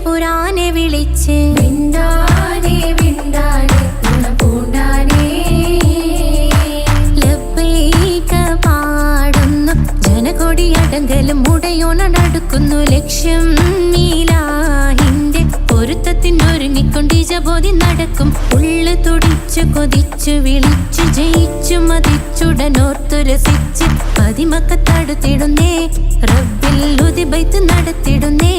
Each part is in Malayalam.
പുരാനെ വിളിച്ച് വിണ്ടാനെ വിണ്ടാനെ പൂണ്ടാനെ ലബ്ബൈക പാടുന്നു ജനകൊടിയടങ്കലും മുടയോണടുക്കുന്നു ലക്ഷ്യം നീലാഹിന്റെ പൊരുത്തത്തിനൊരുങ്ങിക്കൊണ്ട് ജബോധി നടക്കും ഉള്ളു തുടിച്ചു കൊതിച്ചു വിളിച്ചു ജയിച്ചു മതിച്ചുടനോർത്തു രസിച്ച് പതിമക്കത്തടുത്തിടുന്നേ റബ്ബിൽ ഉദിബൈത്ത് നടത്തിടുന്നേ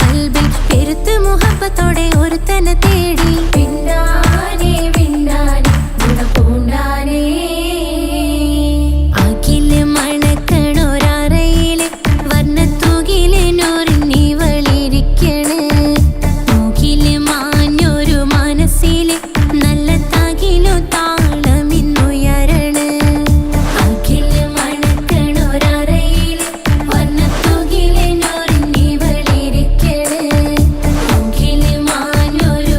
കൽബിൽ പെരുത്ത് മുഹബത്തോടെ ഒരുത്തനെ തേടി വിണ്ടാനെ വിണ്ടാനെ ഗുണപൂണ്ടാനെ അഖില് മണക്കണൊരറയില് വർണ്ണത്തൂകില് നൂറിനി വളിരിക്കണ് മൂക്കില് മാഞ്ഞൊരു മനസ്സില് നല്ല തകിലു താളമിന്നുയരണ അഖില് മണക്കണൊരറയില് വർണ്ണത്തൂകില് നൂറിനി വളിരിക്കണ് മൂക്കില് മാഞ്ഞൊരു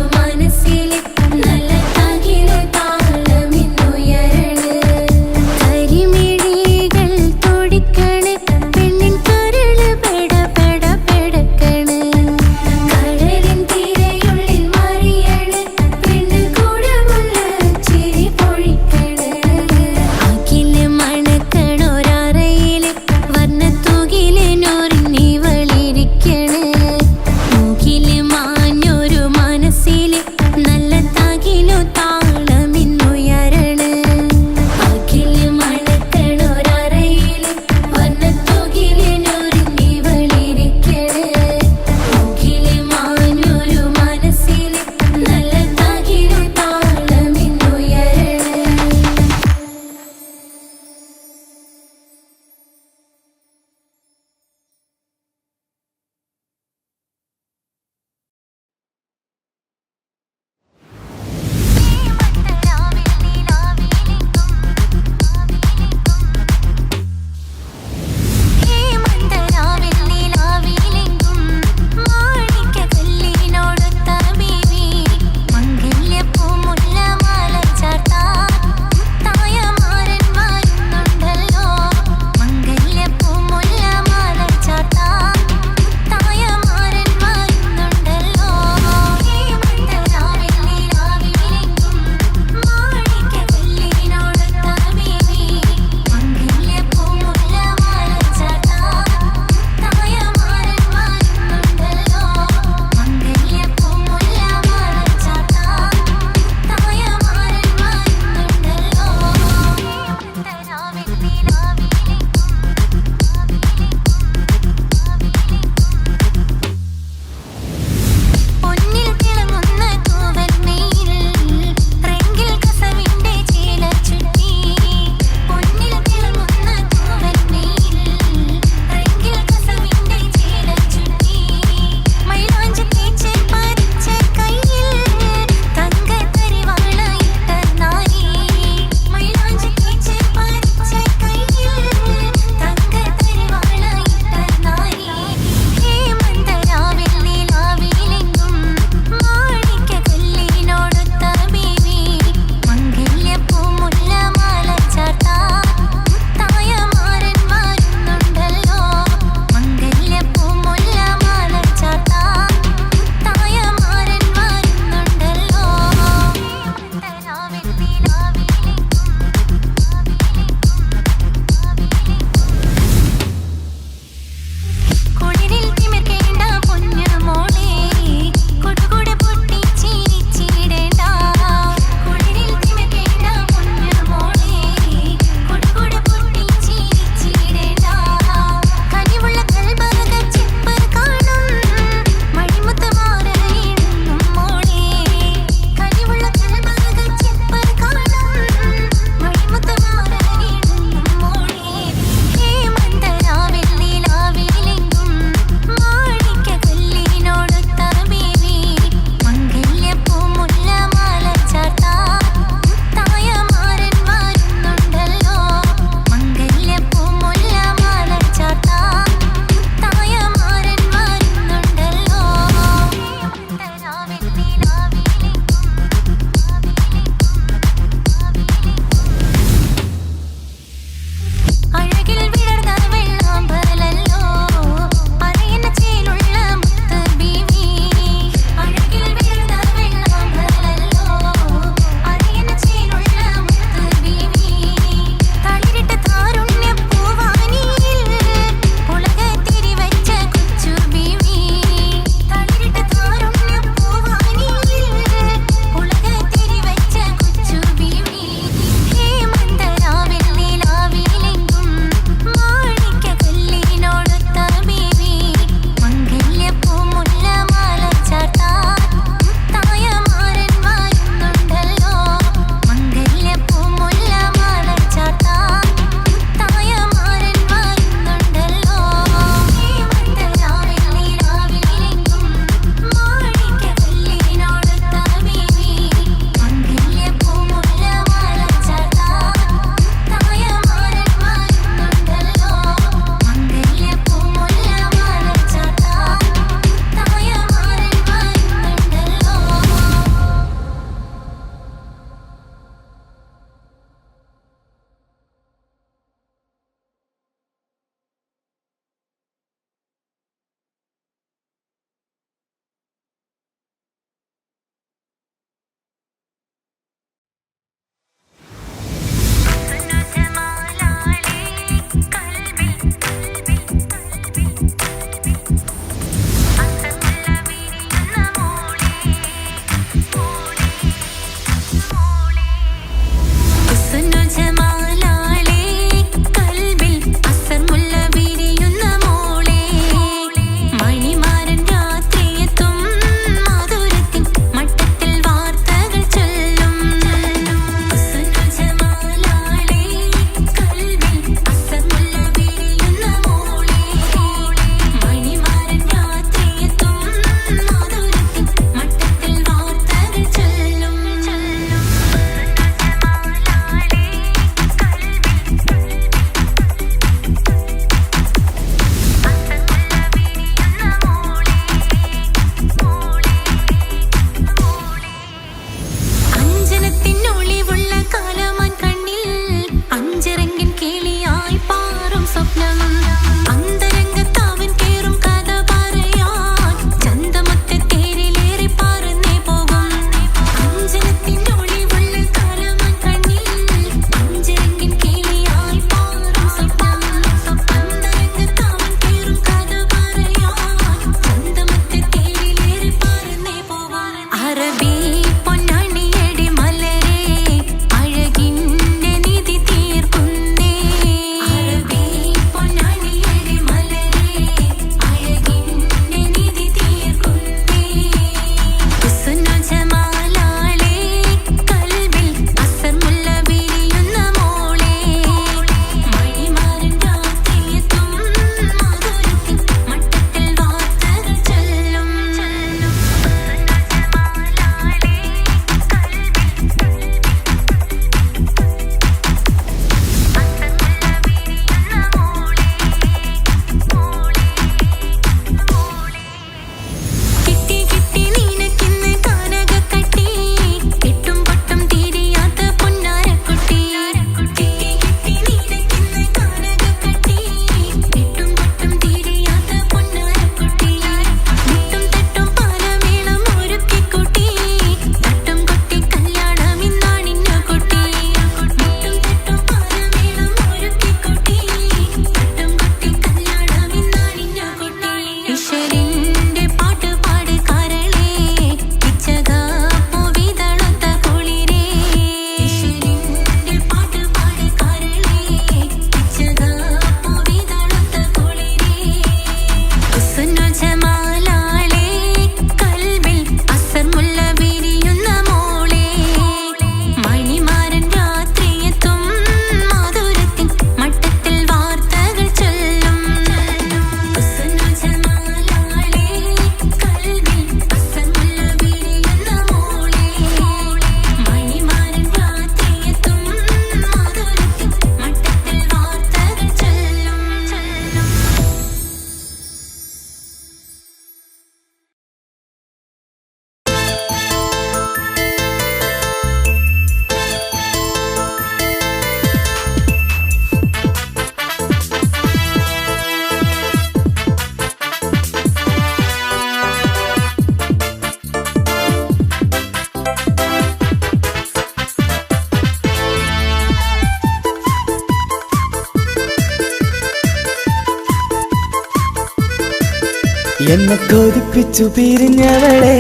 എന്നെ കൊതിപ്പിച്ചു പിരിഞ്ഞവളെ,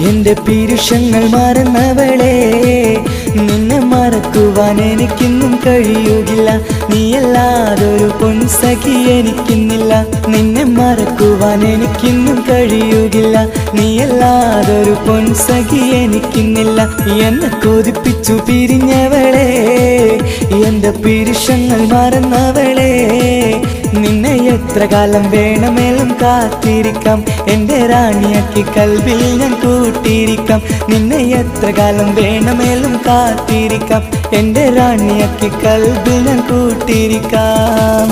എന്റെ പീരുഷങ്ങൾ മറന്നവളെ, നിന്നെ മറക്കുവാൻ എനിക്കിന്നും കഴിയുകില്ല. നീയല്ലാതൊരു പൊൻസഖി എനിക്കിന്നില്ല. നിന്നെ മറക്കുവാൻ എനിക്കിന്നും കഴിയുകില്ല. നീയല്ലാതൊരു പൊൻസഖി എനിക്കിന്നില്ല. എന്നെ കൊതിപ്പിച്ചു പിരിഞ്ഞവളെ, എന്റെ പീരുഷങ്ങൾ മറന്നവളെ, നിന്നെ എത്ര കാലം വേണമെങ്കിലും കാത്തിരിക്കാം. എന്റെ റാണിയാക്കി കൽബിൽ ഞാൻ കൂട്ടിയിരിക്കാം. നിന്നെ എത്ര കാലം വേണമെങ്കിലും കാത്തിരിക്കാം. എന്റെ റാണിയാക്കി കൽബിൽ ഞാൻ കൂട്ടിയിരിക്കാം.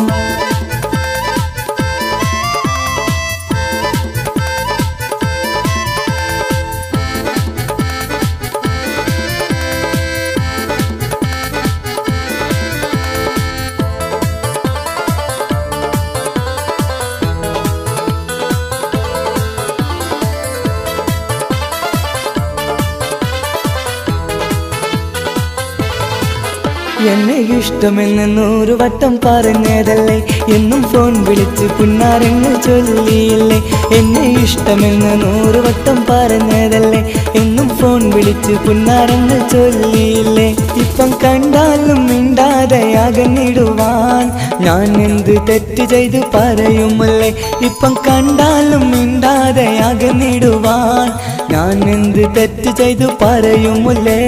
എന്നെ ഇഷ്ടമെന്ന് 100 വട്ടം പറഞ്ഞതല്ലേ, എന്നും ഫോൺ വിളിച്ച് പുന്നാരങ്ങൾ ചൊല്ലിയില്ലേ. എന്നെ ഇഷ്ടമെന്ന് 100 വട്ടം പറഞ്ഞതല്ലേ, എന്നും ഫോൺ വിളിച്ച് പുന്നാരങ്ങൾ ചൊല്ലിയില്ലേ. ഇപ്പം കണ്ടാലും മിണ്ടാതെ അകന്നിടുവാൻ ഞാൻ എന്ത് തെറ്റ് ചെയ്ത് പറയുമല്ലേ. ഇപ്പം കണ്ടാലും മിണ്ടാതെ അകന്നിടുവാൻ ഞാൻ എന്ത് തെറ്റ് ചെയ്തു പറയുമല്ലേ.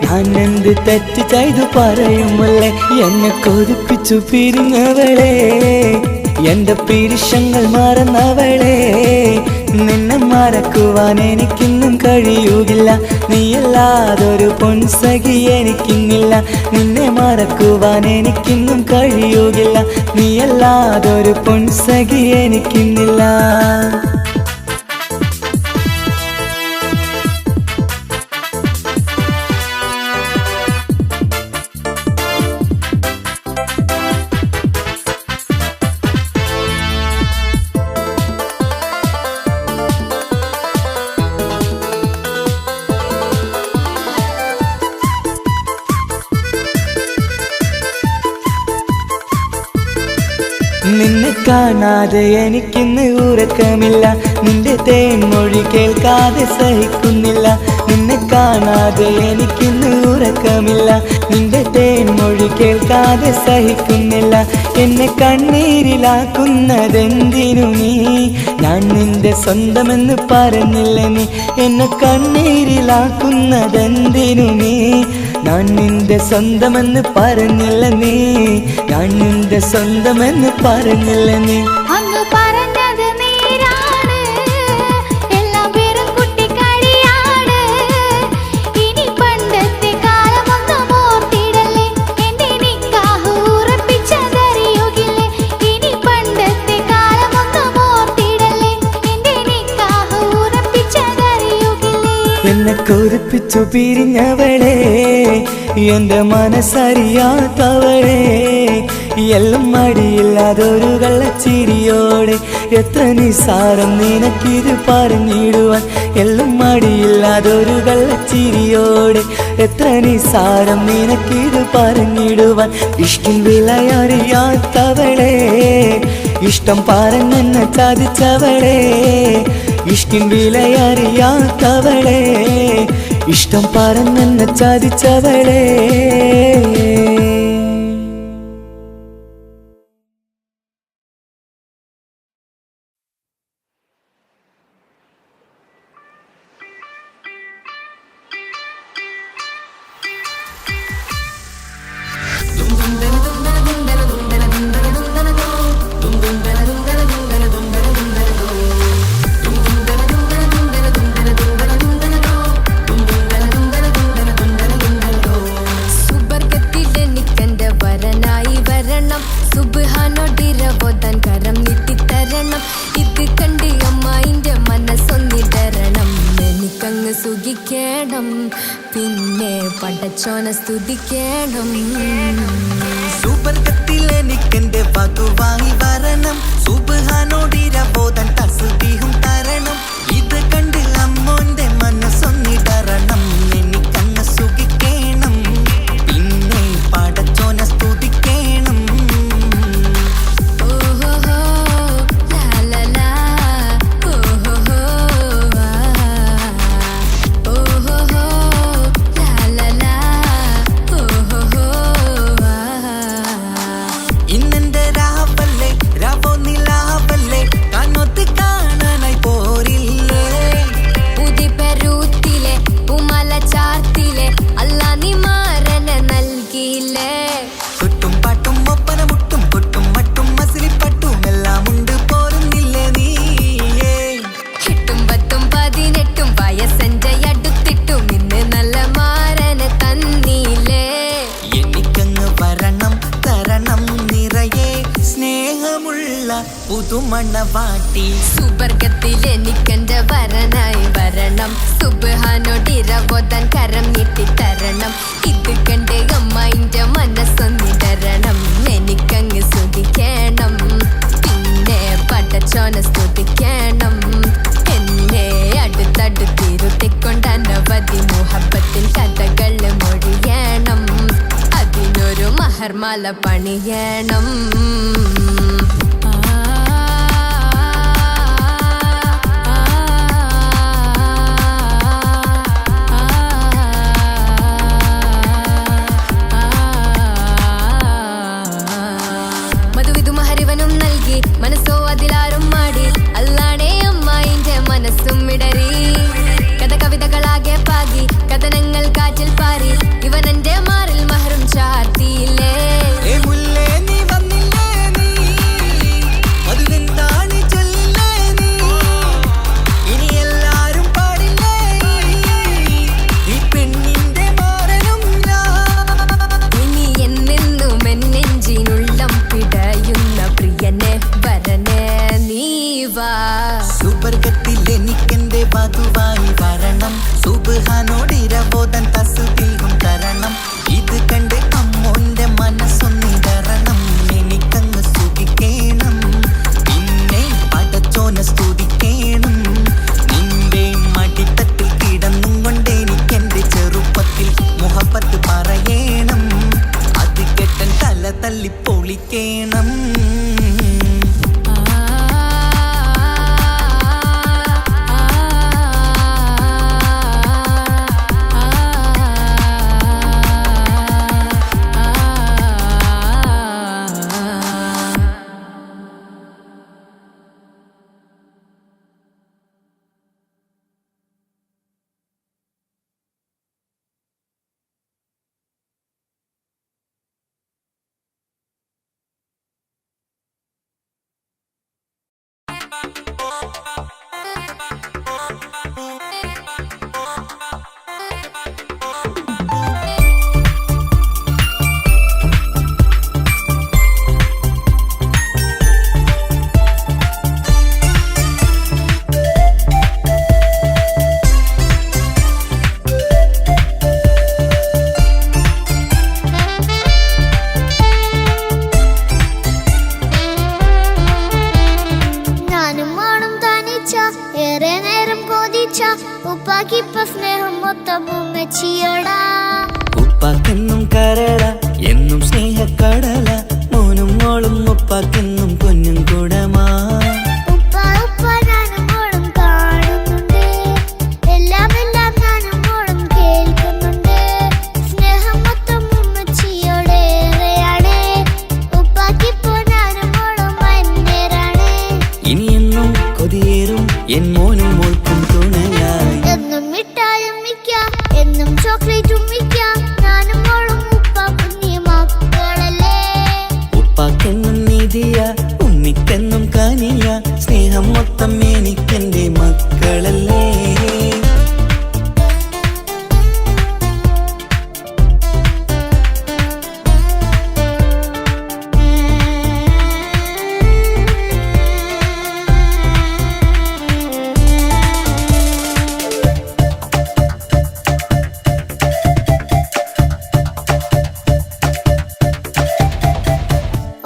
ഞാൻ എന്ത് തെറ്റ് ചെയ്തു പറയുമല്ലേ. എന്നെ കൊതിപ്പിച്ചു പിരിഞ്ഞവളെ, എന്റെ പീരുഷങ്ങൾ മറന്നവളെ, നിന്നെ മറക്കുവാൻ എനിക്കിന്നും കഴിയുകില്ല. നീയല്ലാതൊരു പൊൻസഖി എനിക്കിന്നില്ല. നിന്നെ മറക്കുവാൻ എനിക്കിന്നും കഴിയുകില്ല. നീയല്ലാതൊരു പൊൻസഖി എനിക്കിന്നില്ല. നിന്നെ കാണാതെ എനിക്കിന്ന് ഉറക്കമില്ല. നിന്റെ തേൻമൊഴി കേൾക്കാതെ സഹിക്കുന്നില്ല. നിന്നെ കാണാതെ എനിക്കിന്ന് ഉറക്കമില്ല. നിന്റെ തേൻമൊഴി കേൾക്കാതെ സഹിക്കുന്നില്ല. എന്നെ കണ്ണീരിലാക്കുന്നതെന്തിനു നീ? ഞാൻ നിന്റെ സ്വന്തമെന്ന് പറഞ്ഞില്ല നീ. എന്നെ കണ്ണീരിലാക്കുന്നതെന്തിനു നീ? ഞാൻ നിന്റെ സ്വന്തമെന്ന് പറഞ്ഞില്ല നീ. ഞാൻ നിന്റെ സ്വന്തമെന്ന് പറഞ്ഞില്ല നീ. അങ്ങ് പറഞ്ഞത് നേരാണ്, എല്ലാം വെറും കുട്ടിക്കളിയാണ്. ഇനി പണ്ടത്തെ കാലമൊന്നും ഓർത്തിടല്ലേ, എന്റെ നിക്കാഹ് ഉറപ്പിച്ചതറിയുകില്ലേ. ഇനി പണ്ടത്തെ കാലമൊന്നും ഓർത്തിടല്ലേ, എന്റെ നിക്കാഹ് ഉറപ്പിച്ചതറിയുകില്ലേ. എന്നെ കൊതിപ്പിച്ചു പിരിഞ്ഞവളെ, എന്റെ മനസ്സറിയാത്തവളെ, എല്ലാം മടിയില്ലാതൊരു കള്ളച്ചിരിയോടെ. എത്ര നിസാരം നിനക്കിത് പറഞ്ഞിടുവാൻ. എല്ലാം മടിയില്ലാതൊരു കള്ളച്ചിരിയോടെ. എത്ര നിസാരം നിനക്കിത് പറഞ്ഞിടുവാൻ. ഇഷ്ടം വിലയറിയാത്തവളെ, ഇഷ്ടം പറഞ്ഞെന്നെ ചതിച്ചവളെ. ഇഷ്കിൻ വിലയറിയാത്തവളെ, ഇഷ്ടം പറഞ്ഞെന്നെ ചതിച്ചവളെ. സുബ്ഹാനോടിരവോതാൻ കരം നീട്ടിത്തരണം. ഇത് കണ്ട് അമ്മായിന്റെ മനസ്സൊന്നിടരണം. എനിക്കങ്ങ് സുഖിക്കണം, പിന്നെ പടച്ചോനെ സ്തുതിക്കണം. സുബർഗത്തിൽ എനിക്കെന്റെ വധുവായി വരണം. സുബ്ഹാനോടിരവോതാൻ തസ്ബീഹും തരണം. ഇത് കണ്ട് അമ്മോന്റെ മനസ്സൊന്നിടരണം. എനിക്കങ്ങ് സുഖിക്കണം, പിന്നെ പടച്ചോനെ സ്തുതിക്കണം. ഇന്നെന്റെ രാവല്ലേ രാവോ നിലാവല്ലേ, കണ്ണൊത്ത് കാണാനായി പോരില്ലേ. പുതിപെരൂത്തിലെ ഉമല ചാർത്തിലെ അല്ലാ നീ മാരനെ നൽകിയില്ലേ. ചുട്ടും പാട്ടും ഒപ്പന മുട്ടും കൊട്ടും മട്ടും മസിലിപ്പട്ടും എല്ലാം ഉണ്ട് പോരുന്നില്ലേ നീയേ. 8 10 18 വയസ്സെന്റെ അടുത്തിട്ടും ഇന്ന് നല്ല മാരനെ തന്നീലേ. എനിക്കങ്ങ് വരണം തരണം നിറയെ സ്നേഹമുള്ള പുതുമണവാട്ടി. സുബർഗത്തിൽ എനിക്കെന്റെ വരനായി വരണം. സുബ്ഹാനോടിരവോതാൻ കരം നീട്ടിത്തരണം. ഇത് കണ്ട് അമ്മായിന്റെ മനസ്സൊന്നിടരണം. എനിക്കങ്ങ് സ്തുതിക്കണം, പിന്നെ പടച്ചോനെ സ്തുതിക്കണം. എന്നെ അടുത്തടുത്തിരുത്തിക്കൊണ്ട് അനവധി മുഹബത്തിൻ കഥകൾ മൊഴിയണം. അതിനൊരു മഹർമാല പണിയണം. മധുവിധു മഹരിവനും നൽകി, മനസ്സോ അതിലാരും മാടി. അല്ലാണേ അമ്മായിന്റെ മനസ്സും ഇടറി. കഥ കവിതകളാകെ പാകി, കഥനങ്ങൾ കാറ്റിൽ പാറി. ഇവനെന്റെ മാറിൽ മഹറും ചാർത്തിയില്ലേ. ഏ മുല്ലേ നീ വന്നില്ലേ നീ, മൊത്തം ഉമ്മച്ചിയോടാ. ഉപ്പാക്കെന്നും കരള എന്നും സ്നേഹക്കടല, മോനും മോളും ഉപ്പാക്കെന്നും പൊന്നും കുടമാ. ഉപ്പ ഉപ്പ ഞാനും മോളും കാണുന്നുണ്ട്, എല്ലാം എല്ലാം ഞാനും മോളും കേൾക്കുന്നുണ്ട്. സ്നേഹം മൊത്തം ഉമ്മച്ചിയോടേറെയാണ്, ഉപ്പാക്കിപ്പോ ഞാനും മോളും അന്യരാണ്. ഇനിയെന്നും കൊതിയേറും എൻ മോനും മോൾക്കും തുണയായി. എന്നും മിഠായി ഉമ്മിക്കാം, എന്നും ചോക്ലേറ്റ് ഉമ്മിക്കാം, ഞാനും മോളും ഉപ്പ കുഞ്ഞി മക്കളല്ലേ. ഉപ്പാക്കെന്നും നീതിയ ഉമ്മിക്കെന്നും കനിയ, സ്നേഹം മൊത്തം എനിക്കെന്റെ മക്കളല്ലേ.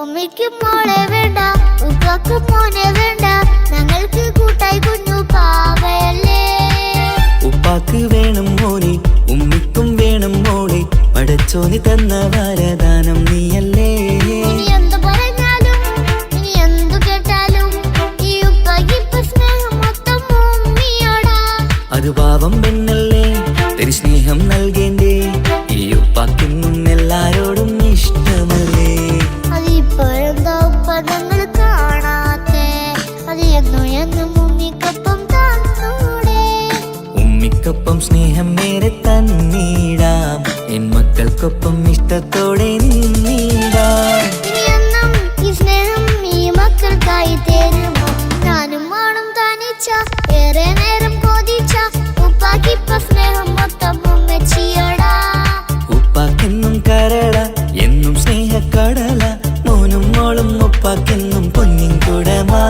ഉമ്മയ്ക്ക് മോളെ വേണ്ട, ഉപ്പാക്ക് മോനെ വേണ്ട, ഞങ്ങൾക്ക് കൂട്ടായി കുഞ്ഞു പാവയല്ലേ. ഉപ്പാക്ക് വേണം മോനെ, ഉമ്മിക്കും വേണം മോളെ, പടച്ചോനി തന്ന വരദാനം നീയല്ലേ. ഇനി എന്തു പറഞ്ഞാലും ഇനി എന്തു കേട്ടാലും ഈ ഉപ്പാക്ക് ഇപ്പൊ സ്നേഹം മൊത്തം ഉമ്മിയോടാ. അത് പാവം പെണ്ണല്ലേ, തരി സ്നേഹം നൽകേണ്ടേ, ഈ ഉപ്പാക്കെന്നും എല്ലാരോടും ഇഷ്ടമല്ലേ. അതിപ്പോഴെന്താ ഉപ്പ ഞങ്ങൾ കാണാത്തെ, അത് എന്നും എന്നും ഉമ്മിക്കൊപ്പം തന്നൂടെ. ഉമ്മിക്കൊപ്പം സ്നേഹം നേരെ തന്നീടാം, എൻ മക്കൾക്കൊപ്പം ഇഷ്ടത്തോടെ നിന്നീടാം. ഇനിയെന്നും ഈ സ്നേഹം ഈ മക്കൾക്കായി തരുമോ? ഞാനും മോളും തനിച്ച ഏറെ നേരം കൊതിച്ച ഉപ്പാക്കിപ്പ സ്നേഹം മൊത്തം ഉമ്മച്ചിയോടാ. ഉപ്പാക്കെന്നും കരള എന്നും സ്നേഹക്കടല, മോനും മോളും ഉപ്പാക്കെന്നും പൊന്നിൻ കുടമാ.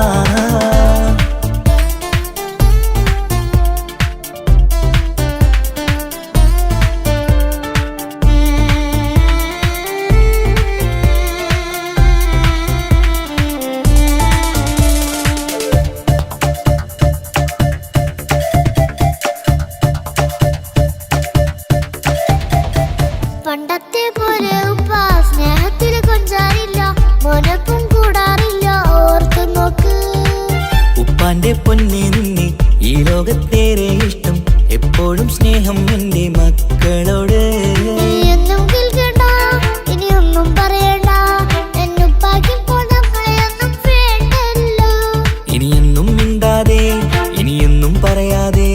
പണ്ടത്തെ പോലെ ഉപ്പ സ്നേഹത്തിൽ കൊഞ്ചാറില്ല, മോനൊപ്പം കൂടാറില്ല, ഓർത്തു നോക്ക്. ഉപ്പാന്റെ പൊന്നെ നിന്നെ ഈ ലോകത്തേറെ ഇഷ്ടം, എപ്പോഴും സ്നേഹം എന്റെ മക്കളോട്. ഇനിയൊന്നും കേൾക്കണ്ട, ഇനിയൊന്നും പറയണ്ട, എന്നുപ്പാക്കിപ്പോ ഞങ്ങളെയൊന്നും വേണ്ടല്ലോ. ഇനിയൊന്നും മിണ്ടാതെ ഇനിയൊന്നും പറയാതെ,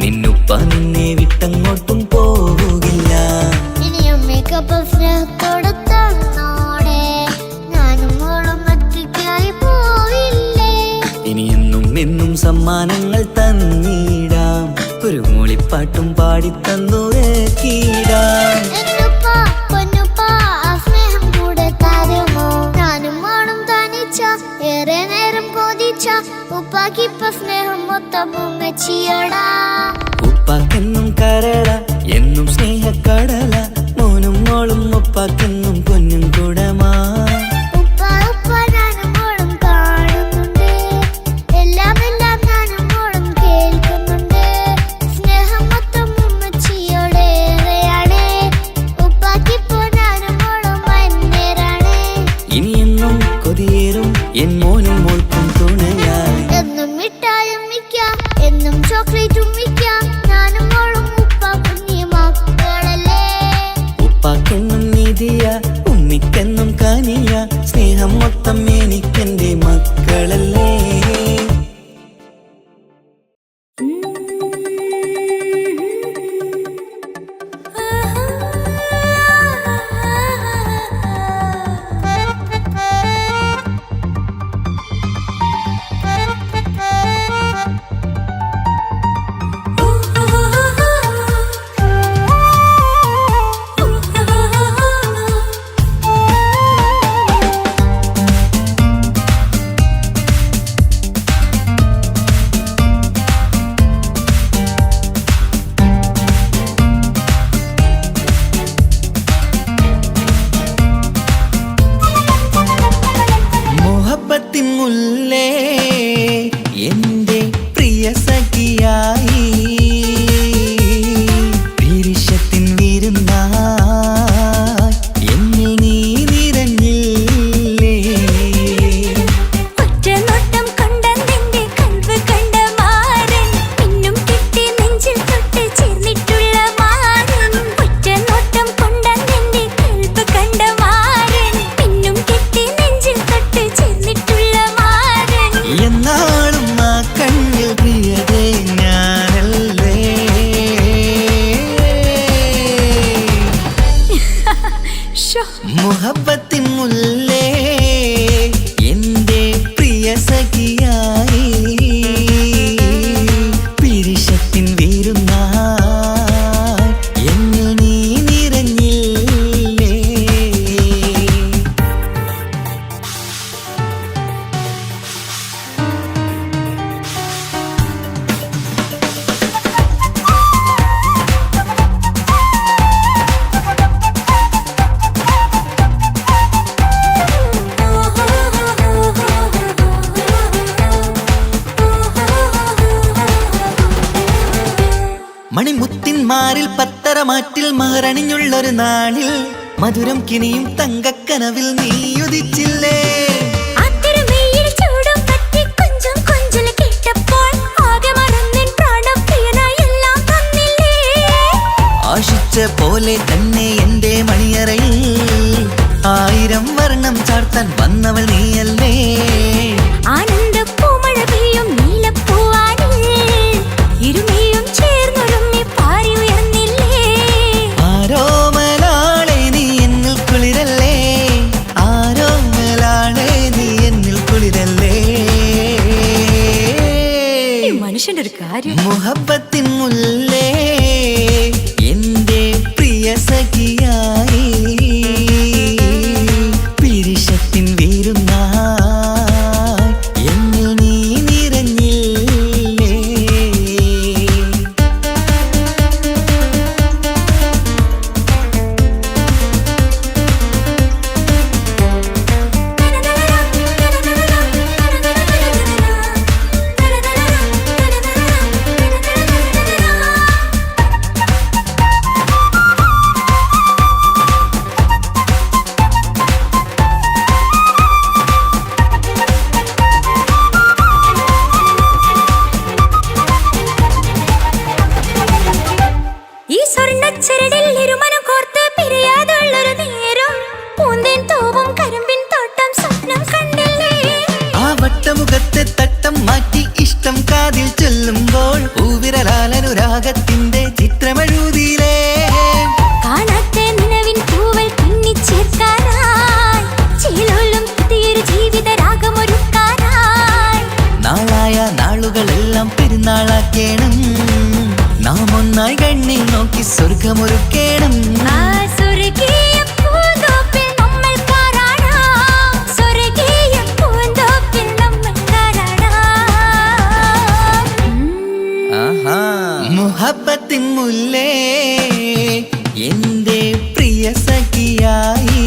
നിന്നുപ്പ നിന്നെ വിട്ടങ്ങോട്ടും പോവുകില്ല. ഇനിയും മേക്കപ്പം സ്നേഹത്തോടെ തന്നോടെ, ഞാനും മോളും ഒറ്റയ്ക്കായി പോയില്ലേ. ഇനിയെന്നും എന്നും സമ്മാനങ്ങൾ തന്നീടാം, ഒരു മൂളിപ്പാട്ടും പാടിത്തന്നുരക്കീടാം. എന്നുപ്പ പൊന്നുപ്പ ആ സ്നേഹം കൂടെ തരുമോ? ഞാനും മോളും തനിച്ച ഏറെ നേരം കൊതിച്ച ഉപ്പാക്കിപ്പ സ്നേഹം മൊത്തം ഉമ്മച്ചിയോടാ. ഉപ്പാക്കെന്നും കരള എന്നും സ്നേഹക്കടല, മോനും മോളും ഉപ്പാക്കെന്നും പൊന്നും കുടമാ. ഉപ്പ ഉപ്പ ഞാനും മോളും കാണുന്നുണ്ട്, എല്ലാം എല്ലാം ഞാനും മോളും കേൾക്കുന്നുണ്ട്. സ്നേഹം മൊത്തം ഉമ്മച്ചിയോടേറെയാണ്, ഉപ്പാക്കിപ്പോ ഞാനും മോളും അന്യരാണ്. ഇനിയെന്നും കൊതിയേറും എൻ മോനും മോൾക്കും തുണയായി. എന്നും മിഠായി ഉമ്മിക്കാം, എന്നും ചോക്ലേറ്റ് ഉമ്മിക്കാം, ഞാനും മോളും ഉപ്പ കുഞ്ഞി മക്കളല്ലേ. ഉപ്പാക്കെന്നും നീതിയ ഉമ്മിക്കെന്നും കനിയ, സ്നേഹം മൊത്തം എനിക്കെന്റെ മക്കളല്ലേ. മുഹബ്ബത്തിൻ മുല്ലേ എന്റെ പ്രിയ സഖിയായി പിരിശത്തിൻ വീരുന്നായി എന്നിൽ നീ നിറഞ്ഞില്ലേ. മണിമുത്തിന്മാരിൽ പത്തരമാറ്റിൽ മഹറണിഞ്ഞുള്ളൊരു നാളിൽ മധുരം കിനിയും തങ്കക്കനവിൽ നീ ഉദിച്ചില്ലേ. ആശിച്ച പോലെ തന്നെ എന്റെ മണിയറയിൽ 1000 വർണ്ണം ചാർത്താൻ വന്നവൾ നീയല്ലേ. ആരോമലാളെ നീ എന്നിൽ കുളിരല്ലേ, ആരോമലാളെ നീ എന്നിൽ കുളിരല്ലേ. മനുഷ്യന്റെ ഒരു കാര്യം. മുഹബ്ബത്തിൻ മുല്ലേ എന്റെ പ്രിയ സഖിയായി പിരിശത്തിൻ വീരുന്നായി എന്നിൽ നീ നിറഞ്ഞില്ലേ. മുഖത്തെ തട്ടം മാറ്റി ഇഷ്ടം കാതിൽ ചൊല്ലുമ്പോൾ പൂവിരലാലനുരാഗത്തിന്റെ ചിത്രമെഴുതിയിലേ. കാണാത്ത നിലവിൻ പൂവൽ പിന്നിച്ചേർക്കാനായി ചിലോലും പുതിയൊരു ജീവിത രാഗമൊരുക്കാനായി നാളായ നാളുകളെല്ലാം പെരുന്നാളാക്കേണം, നാം ഒന്നായി കണ്ണിൽ നോക്കി സ്വർഗമൊരുക്കേണം. മുഹബ്ബത്തിൻ മുല്ലേ എന്റെ പ്രിയ സഖിയായി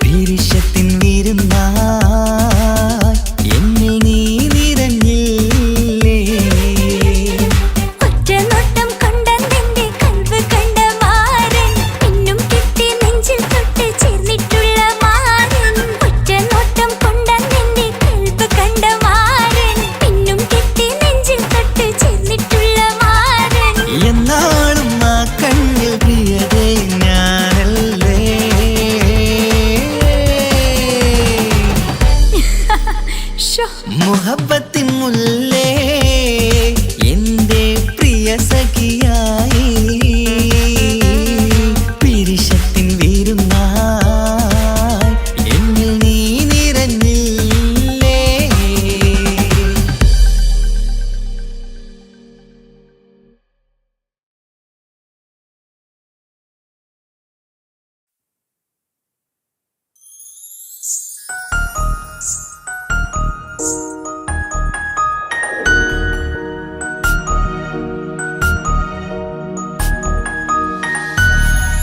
പിരിശത്തിൻ വീരുന്നായി എന്നിൽ നീ നിറഞ്ഞില്ലേ. ഒറ്റ നോട്ടം കൊണ്ടെന്റെ കൽവ് കണ്ട മാരൻ പിന്നും കിട്ടി നെഞ്ചിൽ തൊട്ട് ചേർന്നിട്ടുള്ള മാരൻ. ഒറ്റ നോട്ടം കൊണ്ടെന്റെ കൽവ് കണ്ട മാരൻ പിന്നും കിട്ടി നെഞ്ചിൽ തൊട്ട് ചേർന്നിട്ടുള്ള മാരൻ. എന്നാളും ആ കണ്ണിൽ പ്രിയതേ ഞാനല്ലേ. മുഹബ്ബത്തിൻ മുല്ലേ എന്റെ പ്രിയ സഖിയായി പിരിശത്തിൻ വീരുന്നായി എന്നിൽ നീ നിറഞ്ഞില്ലേ.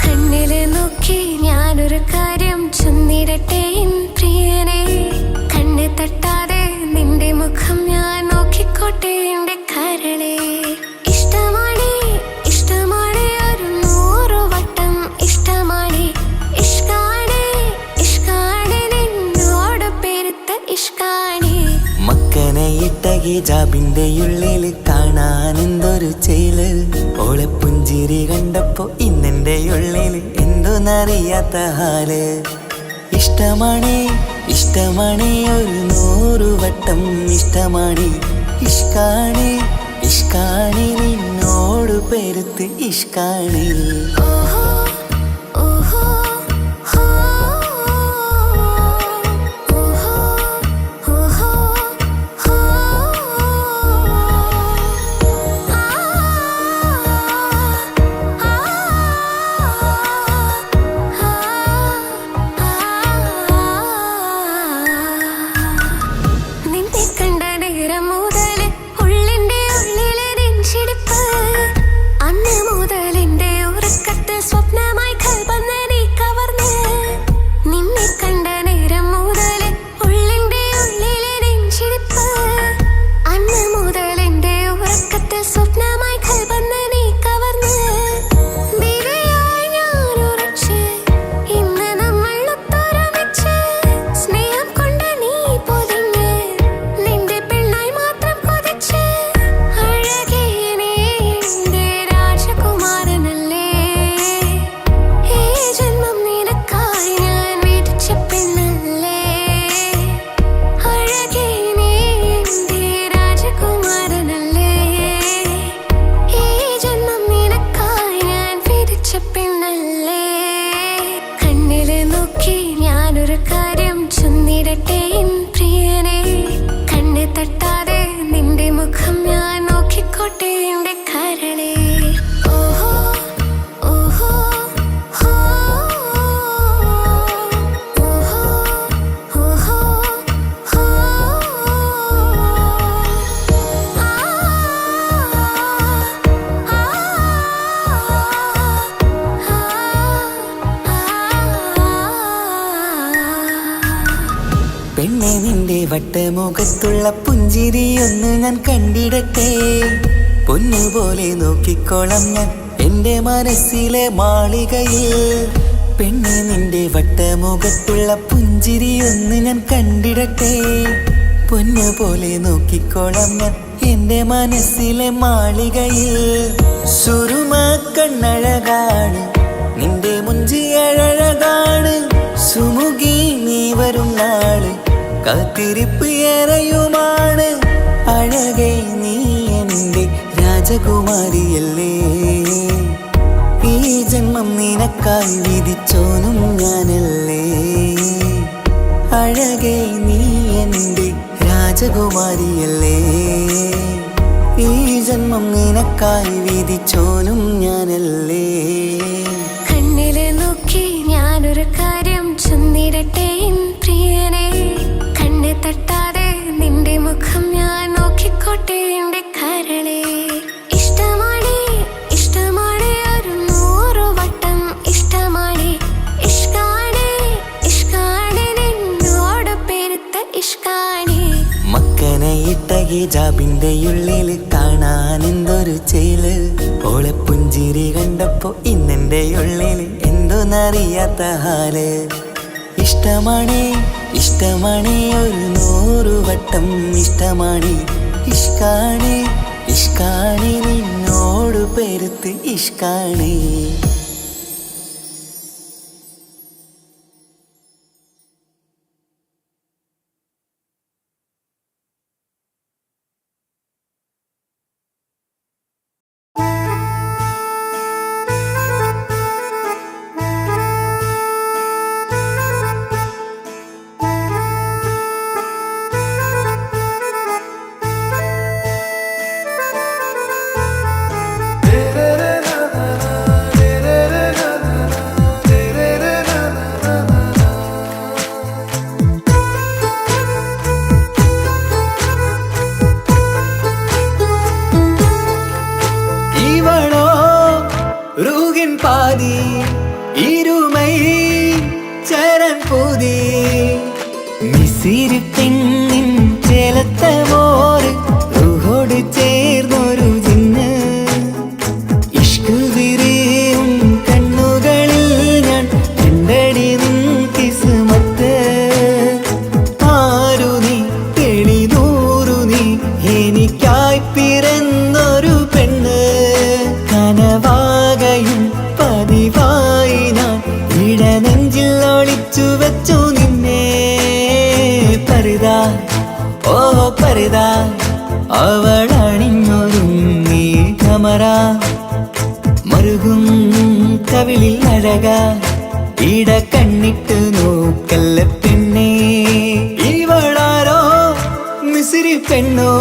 കണ്ണിലെ നോക്കി ഞാനൊരു കാര്യം ചൊന്നിടട്ടെ പ്രിയനെ. കണ്ണ് തട്ടാതെ നിന്റെ മുഖം ഞാൻ നോക്കിക്കോട്ടെ എന്റെ കരളെ. ഇഷ്ടമാണ് ഇഷ്ടമാണ് ഒരു 100 വട്ടം ഇഷ്ടമാണ്. ഇഷ്കാണ് ഇഷ്കാണ് നിന്നോട് പെരുത്ത ഇഷ്കാണ്. മക്കനയിട്ട ഹിജാബിന്റെ ഉള്ളിൽ കാണാൻ എന്തൊരു ചേല്. ഓളെ പുഞ്ചിരി കണ്ടപ്പോ ഇന്നെന്റെ ഉള്ളിൽ എന്തോന്നറിയാത്ത ഹാല്. ഇഷ്ടമാണ് ഇഷ്ടമാണ് ഒരു 100 വട്ടം ഇഷ്ടമാണ്. ഇഷ്കാണ് ഇഷ്കാണ് നിന്നോട് പെരുത്ത് ഇഷ്കാണ്. ഓഹോ ഓഹോ ചെന്നിടട്ടെ എൻ പ്രിയനെ കണ്ണ് തട്ടാതെ നിന്റെ മുഖം ഞാൻ നോക്കിക്കോട്ടെ എന്റെ കരളെ ഓഹോ ഓഹോ ഹോ ഓഹോ ഓഹോ ഹോ പെണ്ണെ നിന്റെ വട്ടമുഖത്തുള്ള പുഞ്ചിരിയൊന്ന് ഞാൻ കണ്ടിടട്ടെ പൊന്നുപോലെ നോക്കിക്കോളാം ഞാൻ എൻ്റെ മനസ്സിലെ മാളികയിൽ പെണ്ണെ നിന്റെ വട്ടമുഖത്തുള്ള പുഞ്ചിരിയൊന്ന് ഞാൻ കണ്ടിടട്ടെ പൊന്നുപോലെ നോക്കിക്കോളാം ഞാൻ എൻ്റെ മനസ്സിലെ മാളികയിൽ സുറുമ കണ്ണഴകാണ് നിന്റെ മുഞ്ചിയഴകാണ് സുമുഖി നീ വരും നാള് കാത്തിരിപ്പ് ഏറെയുമാണ് അഴകെ നീ എൻ്റെ രാജകുമാരിയല്ലേ ഈ ജന്മം നിനക്കായി വിധിച്ചോനും ഞാനല്ലേ അഴകെ നീ എൻ്റെ രാജകുമാരിയല്ലേ ഈ ജന്മം നിനക്കായി വിധിച്ചോനും ഞാനല്ലേ കണ്ണിലെ നോക്കി ഞാനൊരു കാര്യം ചെന്നിടട്ടെ എൻ പ്രിയനെ കണ്ണ് തട്ടാതെ നിന്റെ മുഖം ഞാൻ നോക്കിക്കോട്ടെ എന്റെ കരളെ ഇഷ്ടമാണ് ഇഷ്ടമാണ് ഒരു 100 വട്ടം ഇഷ്ടമാണ് ഇഷ്കാണ് ഇഷ്കാണ് നിന്നോട് പെരുത്ത ഇഷ്കാണ് മക്കനയിട്ട ഹിജാബിന്റെ ഉള്ളിൽ കാണാൻ എന്തൊരു ചേല് ഓളെ പുഞ്ചിരി കണ്ടപ്പോ ഇന്നെന്റെ ഉള്ളിൽ എന്തോന്നറിയാത്ത ഹാല് ഇഷ്ടമാണ് ഇഷ്ടമാണ് ഒരു 100 വട്ടം ഇഷ്ടമാണ് ഇഷ്കാണ് ഇഷ്കാണ് നിന്നോട് പെരുത്ത് ഇഷ്കാണ് பாதி இருமை சரண் பூதி மிசிறு பெண்ணின் ചേലത്ത മോര് റൂഹോട് ചേർന്നൊരു ജിന്ന് ഇഷ്ക് വിരിയും കണ്ണുകളിൽ ഞാൻ കണ്ടടി നിൻ കിസ്മത്ത് ആരു നീ തെളിനൂറു നീ എനിക്കായി പിറന്നൊരു പെണ്ണ് കനവാകയും പതിവായി ഞാൻ ഇടനെഞ്ചിൽ ഒളിച്ചു വെച്ചു നിന്നെ പരിതാ ഓ പരിതാ അവളണിഞ്ഞൊരുങ്ങി കമറ മറുകും കവിളിൽ അഴക ഇട കണ്ണിട്ട് നോക്കല്ല പെണ്ണേ ഇവളാരോ മിസിരി പെണ്ണോ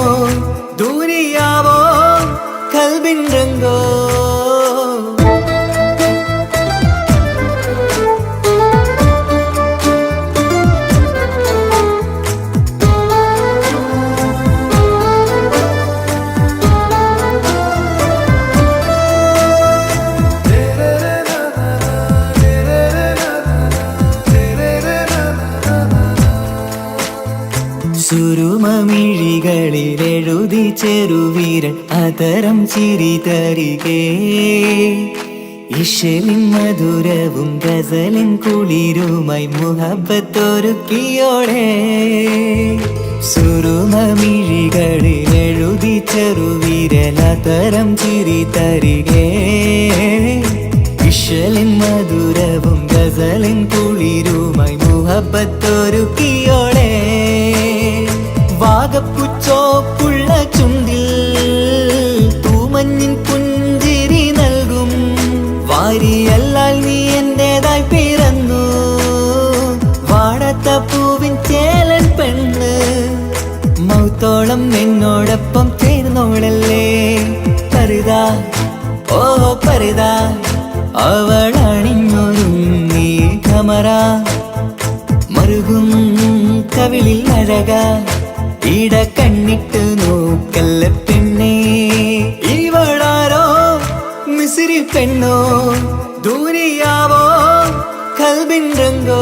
ദൂരിയാവോ കൽബിൻ രംഗോ സുരുമമിഴികളിലെഴുതി ചെറുവീരൻ അതരം ചിരി തരികേ ഇശലിൻ മധുരവും ഗസലിൻ കുളിരുമായി മുഹബത്തൊരുക്കിയോടെ സുരുമമിഴികളിലെഴുതി ചെറുവീരൻ അതരം ചിരി തരികേ ഇശലിൻ മധുരവും ഗസലിൻ കുളിരുമായി മുഹബത്തൊരുക്കിയോടെ വാഗപ്പുച്ചോപ്പുള്ള ചുണ്ടിൽ തൂമഞ്ഞിൻ പുഞ്ചിരി നൽകും വാരിയല്ലാൽ നീ എന്റേതായി പിറന്നു വാടത്ത പൂവിൻ ചേല പരിത അവളണിഞ്ഞൊരുങ്ങി കമറ മറുകും കവിളിൽ അഴക ഇട കണ്ണിട്ട് നോക്കല്ല പെണ്ണേ ഇവളാരോ മിസിരി പെണ്ണോ ദൂരിയാവോ കൽബിൻ രംഗോ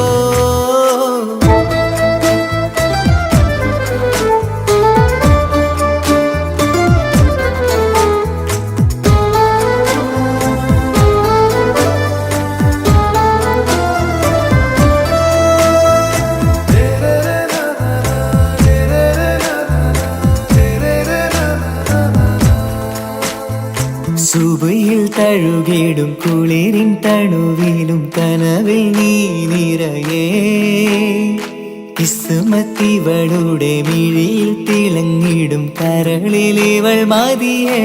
സുബയിൽ തഴുകിടും കുളിരിൻ തണുവിലും കനവിൽ നീ നിറയേ കിസ്മത്തിവളുടെ മിഴിയിൽ തിളങ്ങിടും കരളിലിവൾ മതിയേ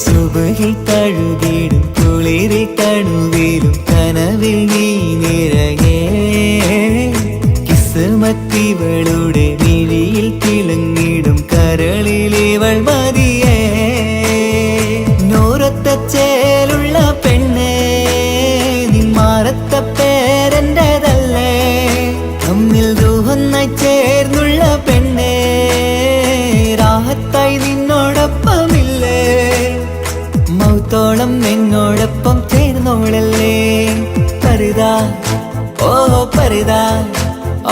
സുബയിൽ തഴുകിടും കുളിരിൻ തണുവിലും കനവിൽ നീ നിറയേ കിസ്മത്തിവളുടെ മിഴിയിൽ തിളങ്ങിടും കരളിലിവൾ മതിയേ ചേലുള്ള പെണ്ണേ നിന്മാറത്ത പേരെൻ്റെതല്ലേ തമ്മിൽ ദൂഹൊന്നായി ചേർന്നുള്ള പെണ്ണേ രാഹത്തായി നിന്നോടൊപ്പമില്ലേ മൗത്തോളം എന്നോടൊപ്പം ചേർന്നോളല്ലേ പരിത ഓ പരിത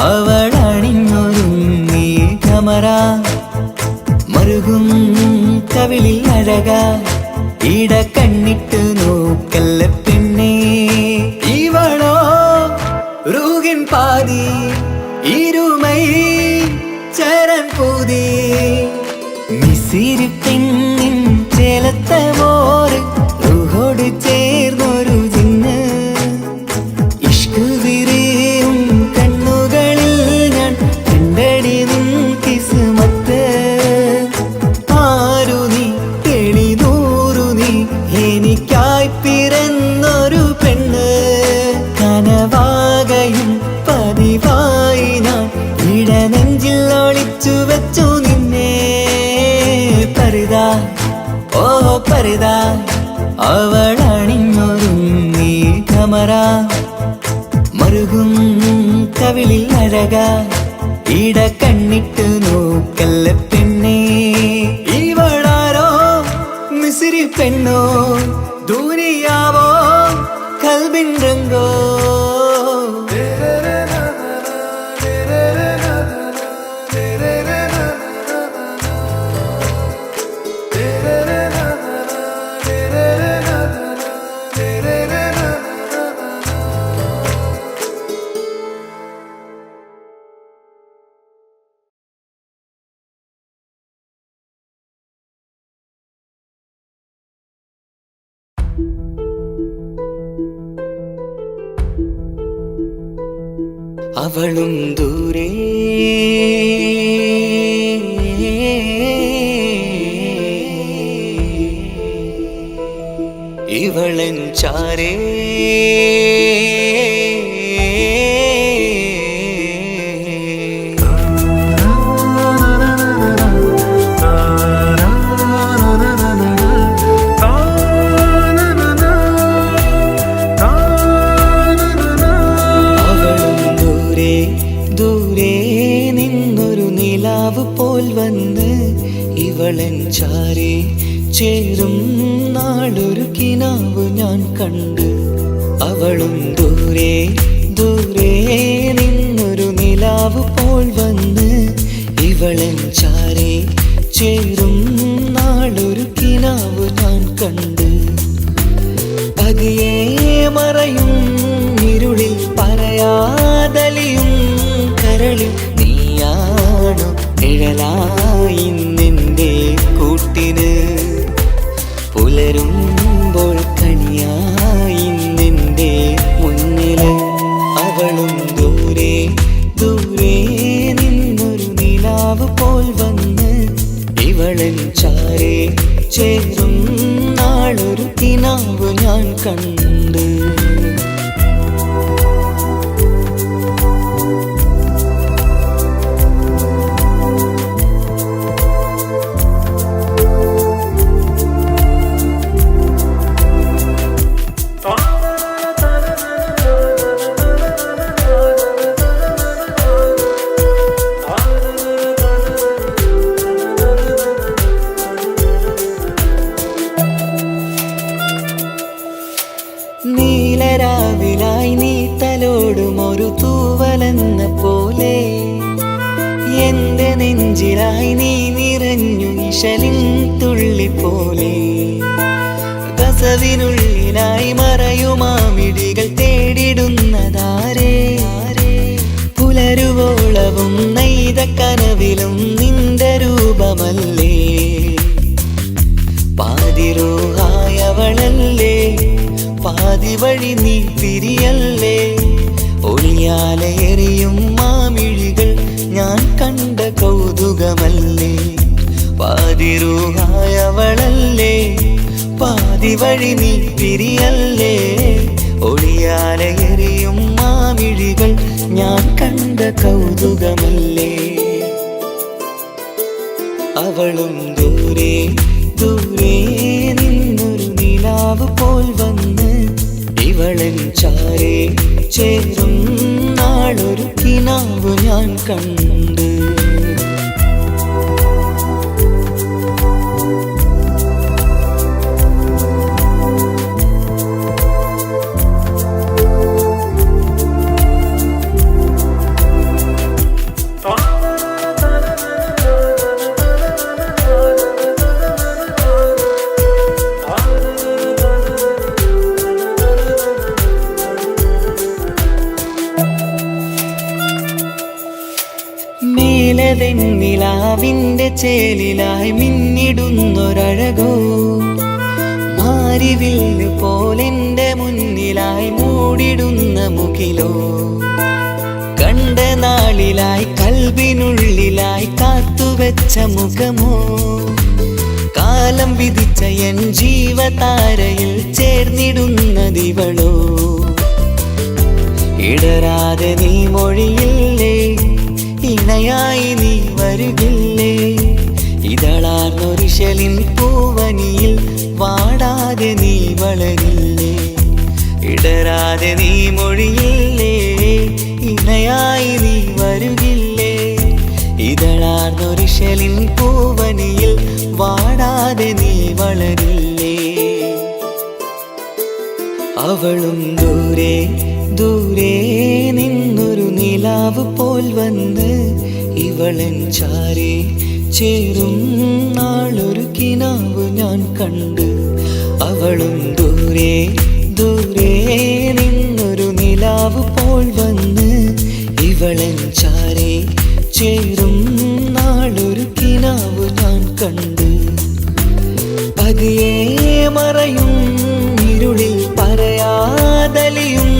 അവളണിഞ്ഞൊരുങ്ങി കമറ മറുകും കവിളിൽ അഴക ഇട കണ്ണിട്ട് നോക്കല്ല പെണ്ണേ ഇവളോ റൂഹിൻ പാതി ഇരുമൈ ചരൻ പൂതി മിസിരി പെണ്ണിൻ ചേലത്ത മോര് റൂഹോട് ചേർന്നൊരു ജിന്ന് ഇഷ്ക് വിരിയും കണ്ണുകളിൽ ഞാൻ കണ്ടടി നിൻ കിസ്മത്ത് ആരു നീ എനിക്കായി പിറന്നൊരു പെണ്ണ് കനവാകയും പതിവായി ഞാൻ ഇടനെഞ്ചിൽ ഒളിച്ചു വെച്ചു നിന്നെ പരിത ഓ പരിത അവളണിഞ്ഞൊരുങ്ങി കമറ മറുകും കവിളിൽ അഴക ഇട കണ്ണിട്ട് നോക്കല്ല പെണ്ണേ ഇവളാരോ മിസിരി പെണ്ണോ ദൂരിയാവോ കൽബിൻ രംഗോ അവളും ദൂരെ ഇവളൻ ചാരേ പോൽ വന്ന് ഇവളൻ ചാരേ ചേരും നാളൊരു കിനാവ് ഞാൻ കണ്ട് അവളും ദൂരെ ദൂരെ നിന്നൊരു നിലാവ് പോൽ വന്ന് ഇവളൻ ചാരേ ചേരും നാളൊരു കിനാവ് ഞാൻ കണ്ട് പതിയെ മറയും ഇരുളിൽ പറയാതലിയും കരളിൽ നീയാണു നിഴലായി നിന്റെ കൂട്ടിന് പുലരുമ്പോൾ കണിയായി നിന്റെ മുന്നില് അവളും ദൂരെ ദൂരെ നിന്നൊരു നിലാവ് പോൽ വന്ന് ഇവളൻ ചാരേ ചേരും നാളൊരു കിനാവ് ഞാൻ കണ്ട് നെഞ്ചിലായി നീ നിറഞ്ഞു നിശലിൻ തുള്ളി പോലെ കസവിനുള്ളിലായി മറയുമാമിടികൾ തേടിടുന്നതാരേ പുലരുവോളവും നെയ്ത കനവിലും നിന്റെ രൂപമല്ലേ പാതിരോഹായവളല്ലേ പാതി വഴി നീ തിരിയല്ലേ ഒളിയാലെറിയും മാമിഴികൾ ഞാൻ കണ്ട കൗതുകമല്ലേ പാതിരൂഹായവളല്ലേ പാതി വഴി നീ തിരിയല്ലേ ഒളിയാലെറിയും മാമിഴികൾ ഞാൻ കണ്ട കൗതുകമല്ലേ അവളും ദൂരെ ദൂരെ നിന്നൊരു നിലാവ് പോൽ വന്ന് ഇവളൻ ചാരേ ചേരും നാളൊരു കിനാവ് ഞാൻ കണ്ട് നിലാവിന്റെ ചേലിലായി മിന്നിടുന്നൊരഴകോ മാരിവില്ല് പോലെന്റെ മുന്നിലായി മൂടിടുന്ന മുകിലോ കണ്ട നാളിലായി കൽബിനുള്ളിലായി കാത്തുവെച്ച മുഖമോ കാലം വിധിച്ച എൻ ജീവതാരയിൽ ചേർന്നിടുന്നതിവളോ ഇടരാതെ നീ മൊഴിയില്ലേ ഇണയായി നീ വരുകില്ലേ ഇതളാർന്നൊരിശലിൻ പൂവനിയിൽ വാടാതെ നീ വളരില്ലേ ഇടരാതെ നീ മൊഴിയില്ലേ ഇണയായി നീ വരുകില്ലേ ഇതളാർന്നൊരിശലിൻ പൂവനിയിൽ വാടാതെ നീ വളരില്ലേ അവളും ദൂരെ ദൂരെ നിന്നൊരു നിലാവ് പോൽ വന്ന് ഇവളൻ ചാരേ ചേരും നാളൊരു കിനാവ് ഞാൻ കണ്ട് അവളും ദൂരെ ദൂരെ നിന്നൊരു നിലാവ് പോൽ വന്ന് ഇവളൻ ചാരേ ചേരും നാളൊരു കിനാവ് ഞാൻ കണ്ട് പതിയെ മറയും ഇരുളിൽ പറയാതലിയും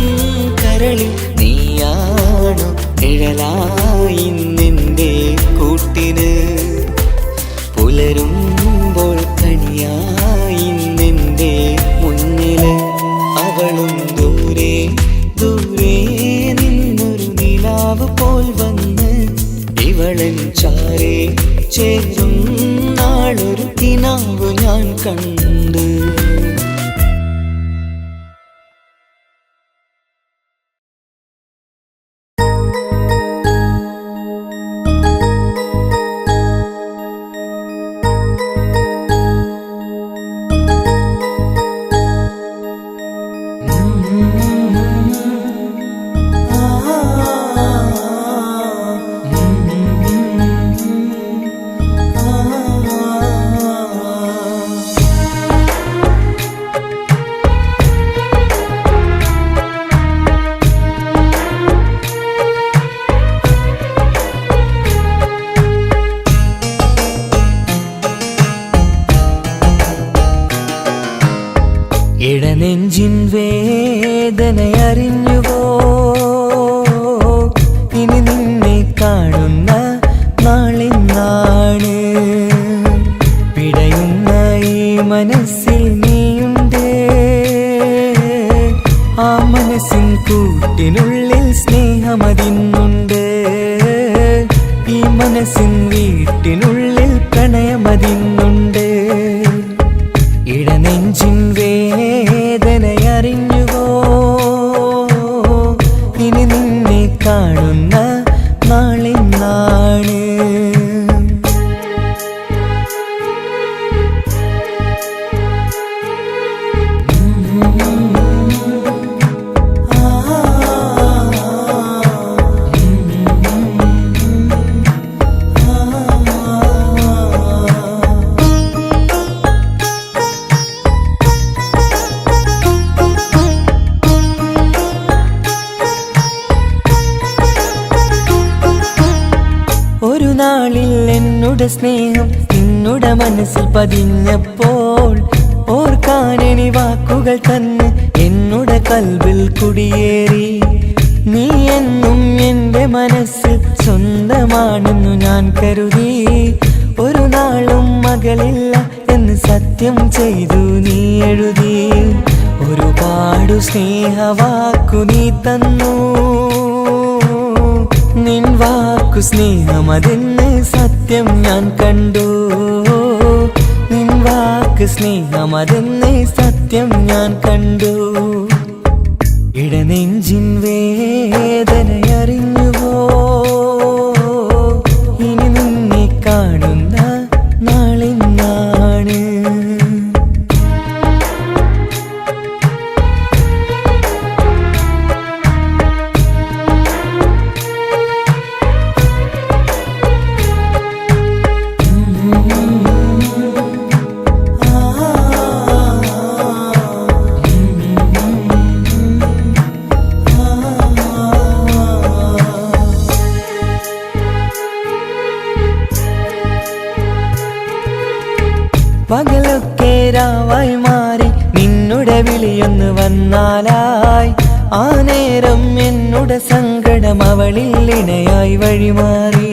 കരളിൽ നീയാണു നിഴലായി നിന്റെ കൂട്ടിന് പുലരുമ്പോൾ കണിയായി നിന്റെ മുന്നില് അവളും ദൂരെ ദൂരെ നിന്നൊരു നിലാവ് പോൽ വന്ന് ഇവളൻ ചാരേ ചേരും നാളൊരു കിനാവ് ഞാൻ കണ്ട് ഇടനെഞ്ചിൻ വേദനയറിഞ്ഞുവോ ഇനി നിന്നെ കാണുന്ന നാളെന്നാണ് പിടയുന്ന ഈ മനസ്സിൽ നീയുണ്ട് ആ മനസ്സിൻ കൂട്ടിനുള്ളിൽ സ്നേഹമതിന്നുണ്ട് ഈ മനസ്സിൻ വീട്ടിനുള്ളിൽ പ്രണയമതിന്നുണ്ട് ഇടനെഞ്ചിൻ വേദനയറിഞ്ഞുവോ നിന്റെ സ്നേഹം നിന്നുടെ മനസ്സിൽ പതിഞ്ഞപ്പോൾ ഓർക്കാനെനി വാക്കുകൾ തന്നെ എന്നുടെ കൽവിൽ കുടിയേറി. നീ എന്നും എൻ്റെ മനസ്സിൽ സ്വന്തമാണെന്നു ഞാൻ കരുതി. ഒരു നാളും മകളില്ല എന്ന് സത്യം ചെയ്തു നീ എഴുതി. ഒരുപാടു സ്നേഹവാക്കു നീ തന്നു. നിൻ വാക്കു സ്നേഹമതെന്ന് സത്യം ഞാൻ കണ്ടു. നിൻ വാക്ക് സ്നേഹമതെന്ന് സത്യം ഞാൻ കണ്ടു. ഇടനെഞ്ചിൻ വേദനയറിഞ്ഞുവോ? ഇനി നിന്നെ കാണുന്ന നാളിന്നാണ്. പകലൊക്കെ രാവായി മാറി നിന്നുടെ വിളിയൊന്ന് വന്നാലായി. ആ നേരം എന്നുടെ സങ്കടം അവളിൽ ഇണയായി വഴിമാറി.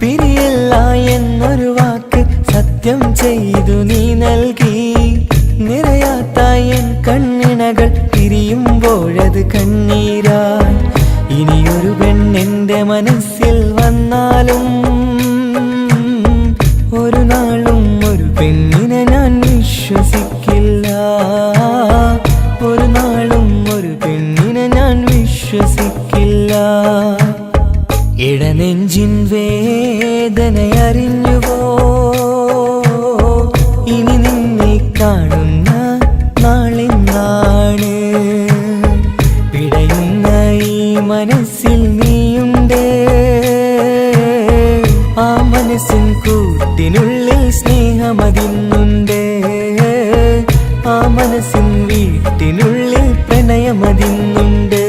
പിരിയില്ല എന്നൊരു വാക്ക് സത്യം ചെയ്തു നീ നൽകി. നിറയാത്ത എൻ കണ്ണിണകൾ പിരിയുമ്പോഴത് കണ്ണീരായി. ഇനിയൊരു പെണ്ണെന്റെ മനസ്സിൽ വന്നാലും ഒരു നാളും ഒരു പെണ്ണിനെ ഞാൻ വിശ്വസിക്കില്ല. ഒരു നാളും ഒരു പെണ്ണിനെ ഞാൻ വിശ്വസിക്കില്ല. ഇടനെഞ്ചിൻ വേദനയറിഞ്ഞുവോ? ഇനി നിന്നെ കാണുന്ന നാളിന്നാണ്. പിടയുന്ന ഈ മനസ്സിൽ നീയുണ്ട്. ആ മനസ്സിൻ കൂട്ടിനുള്ളിൽ സ്നേഹമതിന്നുണ്ട്. ആ മനസ്സിൻ വീട്ടിനുള്ളിൽ പ്രണയമതിന്നുണ്ട്.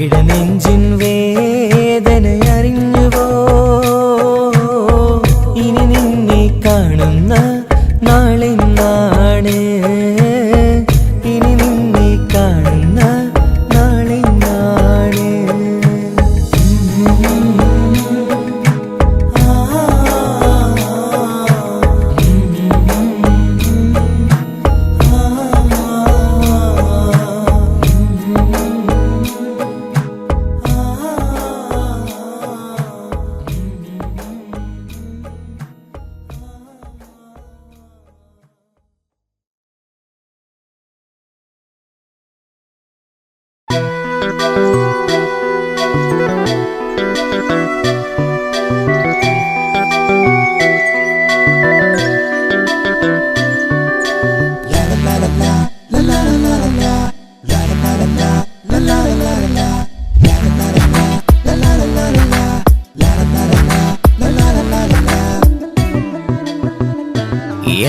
ഇടനെഞ്ചിൻ വേദനയറിഞ്ഞുവോ? ഇനി നിന്നെ കാണുന്ന നാളിന്നാണ്. ഇനി നിന്നെ കാണുന്ന നാളിന്നാണ്.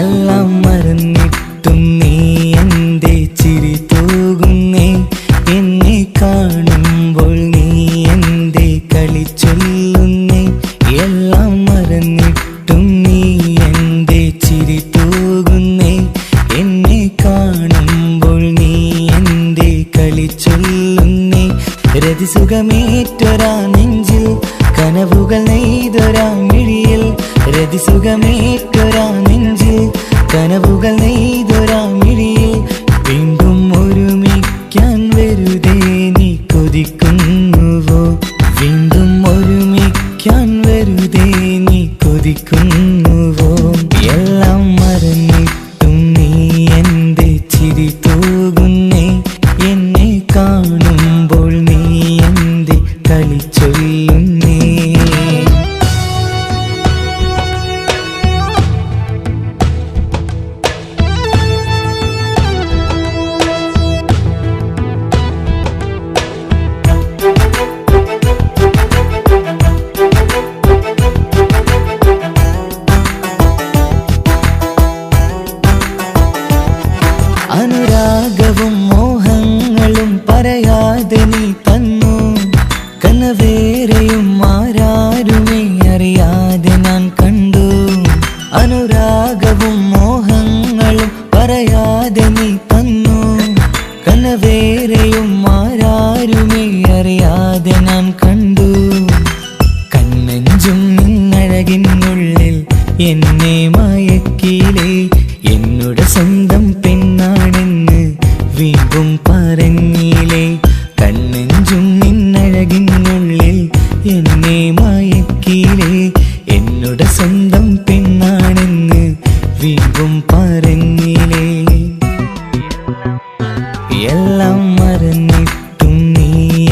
എല്ലാം മറന്നിട്ടും നീ എൻ്റെ ചിരി തൂകുന്നേ. എന്നെ കാണുമ്പോൾ നീ എൻ്റെ കളി ചൊല്ലുന്നേ. എല്ലാം മറന്നിട്ടും നീ എൻ്റെ ചിരി തൂകുന്നേ. എന്നെ കാണുമ്പോൾ നീ എൻ്റെ കളി ചൊല്ലുന്നേ. രതിസുഖമേറ്റൊരാ നെഞ്ചിൽ കനവുകൾ നെയ്തൊരാ മിഴിയിൽ. രതിസുഖമേറ്റൊരാ നെഞ്ചിൽ കനവുകൾ നെയ്തൊരാ മിഴിയിൽ. വീണ്ടും ഒരുമിക്കാൻ വെറുതെ നീ കൊതിക്കുന്നുവോ? വീണ്ടും ഒരുമിക്കാൻ വെറുതെ നീ കൊതിക്കുന്നുവോ? എല്ലാം മറന്നിട്ടും നീ എൻ്റെ ചിരി തൂകുന്നേ. എന്നെ കാണുമ്പോൾ നീ എൻ്റെ കളി ചൊല്ലുന്നേ. അനുരാഗവും മോഹങ്ങളും പറയാതെ നീ തന്നു. കനവേറെയും ആരാരുമേ അറിയാതെ അനുരാഗവും മോഹങ്ങളും പറയാതെ നീ തന്നു. കനവേറെയും ആരാരുമേ അറിയാതെ ഞാൻ കണ്ടു. കണ്ണെഞ്ചും നിന്നഴകിനുള്ളിൽ എന്നെ മയക്കിയിലേ. എന്നോട് സ്വന്തം പെണ്ണാണെന്ന് വീണ്ടും പറഞ്ഞില്ലേ. കണ്ണെഞ്ചും നിന്നഴകിനുള്ളിൽ എന്നെ മയക്കിയില്ലേ. എന്നോട് സ്വന്തം പെണ്ണാണെന്ന് വീണ്ടും പറഞ്ഞില്ലേ. എല്ലാം മറന്നിട്ടും നീ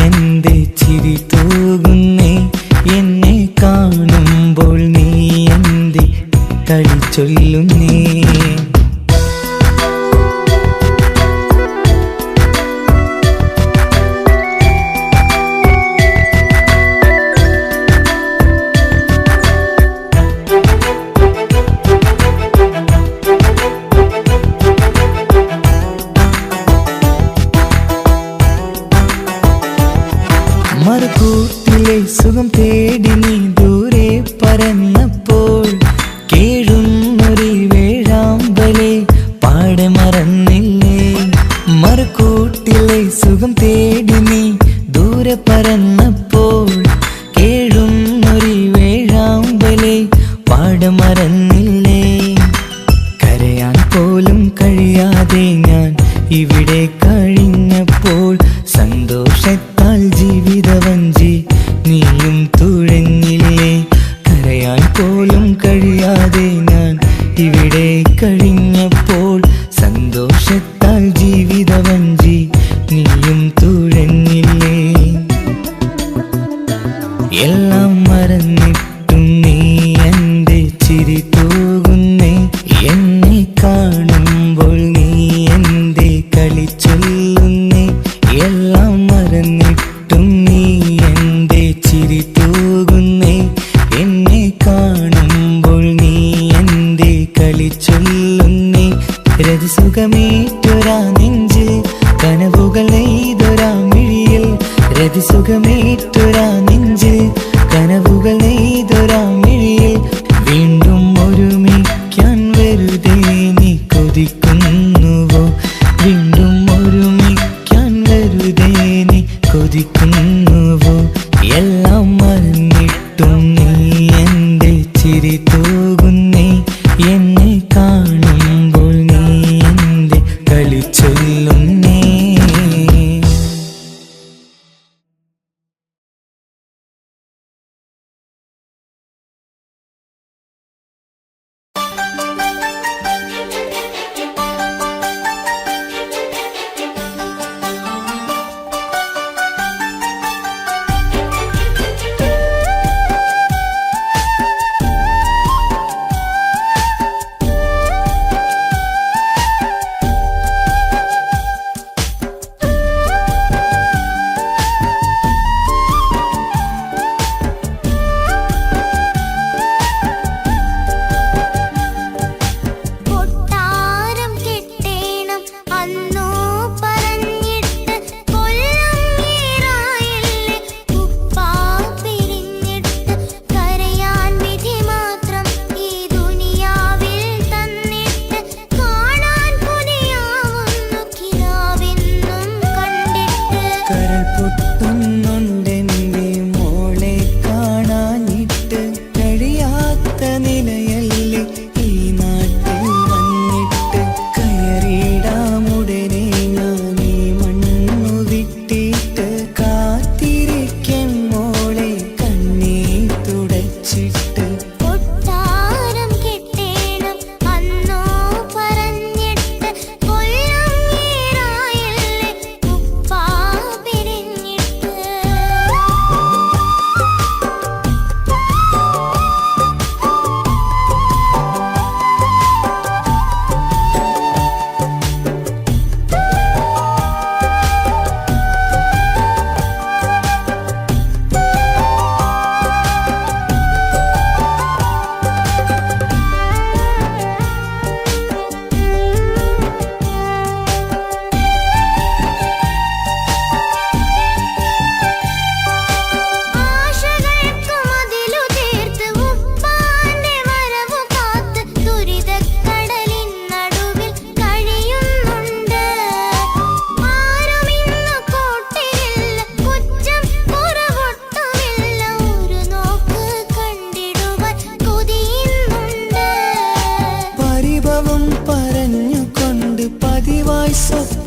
എന്റെ ചിരി തൂകുന്നേ. എന്നെ കാണുമ്പോൾ നീ എന്റെ കളി ചൊല്ലുന്നേ. മറുകൂട്ടിലെ സുഖം തേടി നീ ദൂരെ പറന്നപ്പോൾ കേഴുന്നൊരു വേഴാമ്പലെ പാടെ മറന്നില്ലേ. മറുകൂട്ടിലെ സുഖം തേടി നീ ദൂരെ പറന്നപ്പോൾ കേഴുന്നൊരു വേഴാമ്പലെ പാടെ മറന്നില്ലേ. കരയാൻ പോലും കഴിയാതെ ഞാൻ ഇവിടെ കഴിഞ്ഞപ്പോൾ സന്തോഷത്താൽ ജീവിതവഞ്ചി നീയും തുഴഞ്ഞില്ലേ. കരയാൻ പോലും കഴിയാതെ ഞാൻ ഇവിടെ കഴിഞ്ഞപ്പോൾ സന്തോഷത്താൽ ജീവിതവഞ്ചി നീയും തുഴഞ്ഞില്ലേ. എല്ലാം മറന്നിട്ടും നീ എന്റെ ചിരി തൂകുന്നേ. എന്നെ കാണുമ്പോൾ നീ എന്റെ കളി ചൊല്ലുന്നേ. എല്ലാം മറന്നിട്ടും നീ എന്റെ ചിരി തൂകുന്നേ. എന്നെ കാണുമ്പോൾ നീ എന്റെ കളി ചൊല്ലുന്നേ. രതിസുഖമേറ്റൊരാ നെഞ്ചിൽ കനവുകൾ നെയ്തൊരാ മിഴിയിൽ. രതിസുഖമേറ്റൊരാ നെഞ്ചിൽ കനവുകൾ നെയ്തൊരാ മിഴിയിൽ. വീണ്ടും ഒരുമിക്കാൻ വെറുതെ നീ കൊതിക്കുന്നുവോ. വീണ്ടും ഒരുമിക്കാൻ വെറുതെ നീ കൊതിക്കുന്നുവോ. എല്ലാം മറന്നിട്ടും നീ എന്റെ ചിരി തൂകുന്നേ. എന്നെ കാണുമ്പോൾ നീ എന്റെ കളി ചൊല്ലുന്നേ. പതിവായി സ്വപ്നം